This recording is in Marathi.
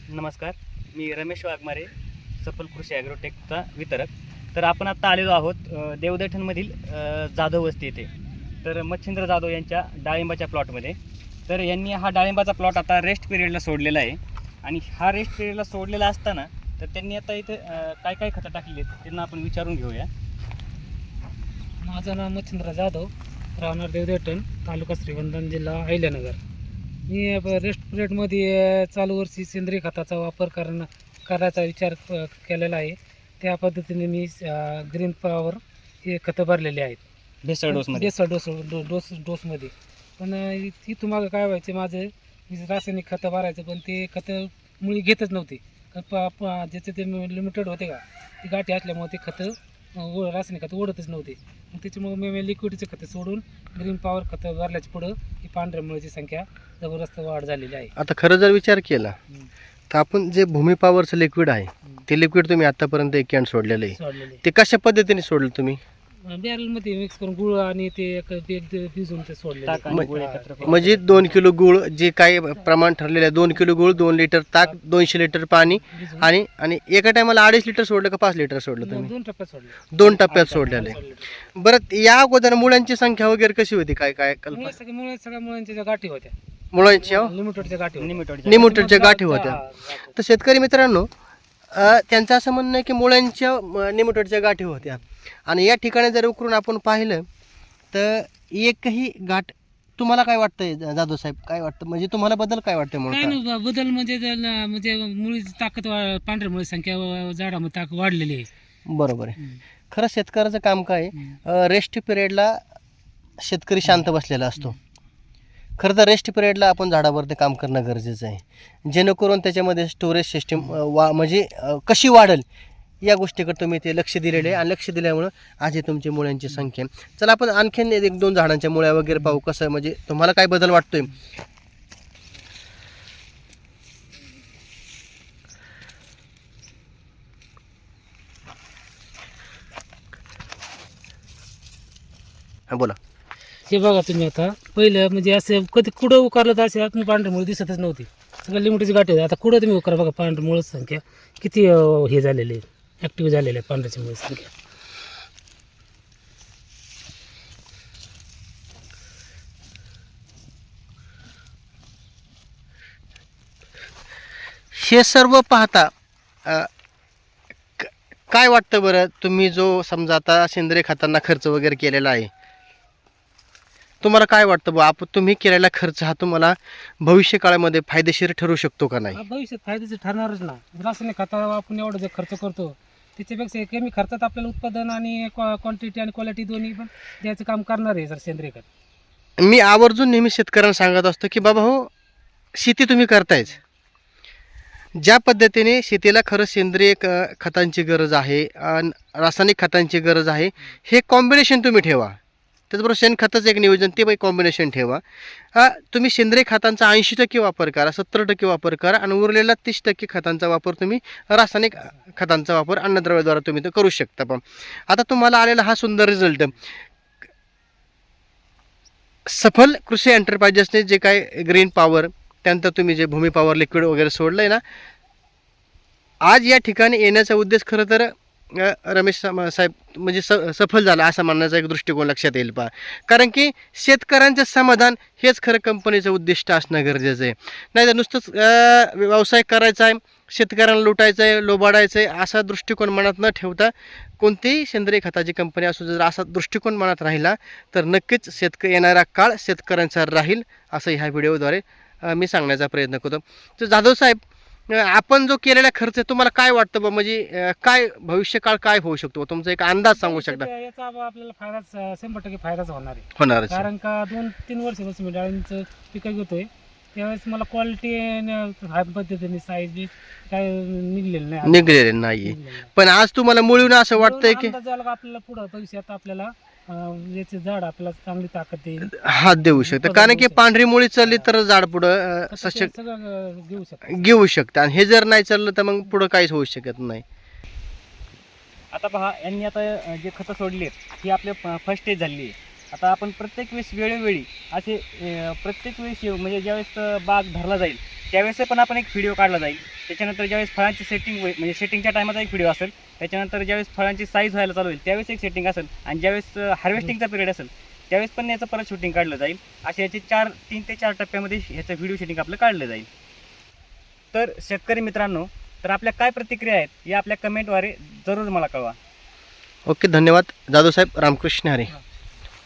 नमस्कार, मी रमेश वाघमारे, सफल कृषी ॲग्रोटेकचा वितरक. तर आपण आता आलेलो आहोत देवदैठणमधील जाधव वस्ती येथे. तर मच्छिंद्र जाधव यांच्या डाळिंबाच्या प्लॉटमध्ये. तर यांनी हा डाळिंबाचा प्लॉट आता रेस्ट पिरियडला सोडलेला आहे. आणि हा रेस्ट पिरियडला सोडलेला असताना तर त्यांनी आता इथे काय काय खतं टाकली आहेत त्यांना आपण विचारून घेऊया. माझं नाव मच्छिंद्र जाधव, राहणार देवदैठण, तालुका श्रीगोंदा, जिल्हा अहिल्यानगर. मी रेस्ट पिरियडमध्ये चालू वर्षी सेंद्रिय खताचा वापर करायचा विचार केलेला आहे. त्या पद्धतीने मी ग्रीन पॉवर हे खतं भरलेली आहेत भेसळ डोसमध्ये. डोसमध्ये. पण इथून मागं काय व्हायचं, माझं मी रासायनिक खतं भरायचं पण ते खतं मुळी घेतच नव्हती. ज्याचे ते लिमिटेड होते का, ती गाठी असल्यामुळे ते खतं रासायनिक खतं ओढतच नव्हते. मग त्याच्यामुळे मी लिक्विडचे खतं सोडून ग्रीन पॉवर खतं भरल्याच्या पुढं ही पांढऱ्या मुळीची संख्या जबरदस्त वाढ झालेली आहे. आता खरं जर विचार केला तर आपण जे भूमी पॉवरचं लिक्विड आहे ते लिक्विड तुम्ही आतापर्यंत एक कॅन सोडलेलं आहे, सोडलेले ते कशा पद्धतीने सोडलं तुम्ही? बॅरलमध्ये मिक्स करून गुळ आणि ते एक भिजून ते सोडले. ताक आणि गोळे एकत्र करून. म्हणजे 2 किलो गुळ जे काय प्रमाण ठरलेलं आहे, 2 किलो गुळ, 2 लिटर ताक, 200 लिटर पाणी आणि आणि एका टायमाला 2.5 लिटर सोडलं का 5 लिटर सोडलं तुम्ही? 2 टप्प्यात सोडले. 2 टप्प्यात सोडलेलं आहे. बरं, या अगोदर मुळांची संख्या वगैरे कशी होती, काय काय कल्पना? सगळ्या मुलांच्या ज्या गाठी होत्या, मुळांची लिमिटेडच्या गाठी होत्या. निमोटरच्या गाठी होत्या. हा, तर शेतकरी मित्रांनो, त्यांचं असं म्हणणं आहे की मुळांच्या निमोटरच्या गाठी होत्या आणि या ठिकाणी जर उकरून आपण पाहिलं तर एकही गाठ. तुम्हाला काय वाटतंय जाधव साहेब, काय वाटतं, म्हणजे तुम्हाला बदल काय वाटतं? काय म्हणून नाही बदल म्हणजे मुळीची ताकद पांढऱ्या मुळी संख्या झाडामध्ये ताकद वाढलेली आहे. बरोबर आहे. खरं शेतकऱ्याचं काम काय, रेस्ट पिरियडला शेतकरी शांत बसलेला असतो. खरं तर रेस्ट पिरियडला आपण झाडावरती काम करणं गरजेचं आहे, जेणेकरून त्याच्यामध्ये स्टोरेज सिस्टीम म्हणजे कशी वाढेल या गोष्टीकडे तुम्ही ते लक्ष दिलेलं आहे. आणि लक्ष दिल्यामुळं आज हे तुमची मुळ्यांची संख्या. चला आपण आणखीन 1-2 झाडांच्या मुळ्या वगैरे पाहू, कसं म्हणजे तुम्हाला काय बदल वाटतोय. हां बोला. हे बघा तुम्ही, आता पहिलं म्हणजे असं कधी कुठं उकारलं तर असे आपण पांढरी मुळी दिसतच नव्हती. सगळं लिमिटेडची गाठी होती. आता कुठं तुम्ही उकरा बघा, पांढरी मुळ संख्या किती हे झालेली आहे, ॲक्टिव्ह झालेली आहे पांढऱ्याची मुळी संख्या. हे सर्व पाहता काय वाटतं बरं, तुम्ही जो समजा आता सेंद्रिय खतांना खर्च वगैरे केलेला आहे, तुम्हाला काय वाटतं बा, तुम्ही केलेला खर्च हा तुम्हाला भविष्य काळामध्ये फायदेशीर ठरू शकतो का नाही? भविष्यात फायद्याचं ठरणारच ना. रासायनिक खतावर आपण एवढं जे खर्च करतो त्याच्यापेक्षा कमी खर्चात आपल्याला उत्पादन आणि क्वांटिटी आणि क्वालिटी दोन्ही पण द्यायचं काम करणार आहे सर सेंद्रिय खत. मी आवर्जून नेहमी शेतकऱ्यांना सांगत असतो की बाबा हो, शेती तुम्ही करतायच, ज्या पद्धतीने शेतीला खरं सेंद्रिय खतांची गरज आहे, रासायनिक खतांची गरज आहे, हे कॉम्बिनेशन तुम्ही ठेवा. त्याचबरोबर शेणखताचं एक नियोजन, ते बाई कॉम्बिनेशन ठेवा. तुम्ही सेंद्रिय खतांचा 80% वापर करा, 70% वापर करा आणि उरलेला 30% खतांचा वापर तुम्ही रासायनिक खतांचा वापर अन्नद्रव्याद्वारे तुम्ही तो करू शकता. पण आता तुम्हाला आलेला हा सुंदर रिझल्ट सफल कृषी एंटरप्राइजेसने जे काय ग्रीन पॉवर, त्यानंतर तुम्ही जे भूमी पॉवर लिक्विड वगैरे सोडलं आहे ना, आज या ठिकाणी येण्याचा उद्देश खरं तर रमेश साहेब म्हणजे सफल झाला असं म्हणण्याचा एक दृष्टिकोन लक्षात येईल पहा. कारण की शेतकऱ्यांचं समाधान हेच खरं कंपनीचं उद्दिष्ट असणं गरजेचं आहे. नाही तर नुसतंच व्यवसाय करायचा आहे, शेतकऱ्यांना लुटायचं आहे, लोबाडायचं आहे असा दृष्टिकोन मनात न ठेवता, कोणतीही सेंद्रिय खताची कंपनी असो, जर असा दृष्टिकोन मनात राहिला तर नक्कीच येणारा काळ शेतकऱ्यांचा राहील, असं ह्या व्हिडिओद्वारे मी सांगण्याचा प्रयत्न करतो. तर जाधव साहेब, आपण जो केलेला खर्च तुम्हाला काय वाटतं बा, म्हणजे काय भविष्यकाळ काय होऊ शकतो, तुमचा एक अंदाज सांगू शकता? याचा आपल्याला फायदाच 100% फायदाच होणार आहे. होणार कारण का 2-3 वर्षापासून मी डाळींचं पिकं घेतोय, त्यावेळेस मला क्वालिटी हाय पद्धतीने साईज बी काय निघलेले नाहीये. पण आज तुम्हाला मुळून असं वाटतंय की आपल्याला पुढं भविष्यात आपल्याला याचे झाड आपल्याला चांगली ताकद देईल, हात देऊ शकतं. कारण की पांढरी मुळी चालली तर झाड पुढं सगळं घेऊ शकतं, आणि हे जर नाही चाललं तर मग पुढं काहीच होऊ शकत नाही. आता पहा, यांनी आता जे खतं सोडली आहेत ही आपल्या फर्स्ट स्टेज झालेली आहे. आता आपण प्रत्येक वेळेस वेळोवेळी असे प्रत्येक वेळेस म्हणजे ज्यावेळेस बाग धरला जाईल त्यावेळेस पण आपण एक व्हिडिओ काढला जाईल. त्याच्यानंतर ज्यावेळेस फळांची सेटिंग म्हणजे सेटिंगच्या टायमाचा एक व्हिडिओ असेल. त्याच्यानंतर ज्यावेळेस फळांची साईज व्हायला चालू होईल त्यावेळेस एक सेटिंग असेल आणि ज्यावेळेस हार्वेस्टिंगचा पिरियड असेल त्यावेळेस पण याचं परत शूटिंग काढलं जाईल. असे याचे 3 ते 4 टप्प्यामध्ये ह्याचं व्हिडिओ शूटिंग आपलं काढलं जाईल. तर शेतकरी मित्रांनो, तर आपल्या काय प्रतिक्रिया आहेत या आपल्या कमेंटद्वारे जरूर मला कळवा. ओके, धन्यवाद जाधव साहेब. रामकृष्ण हरी. हा.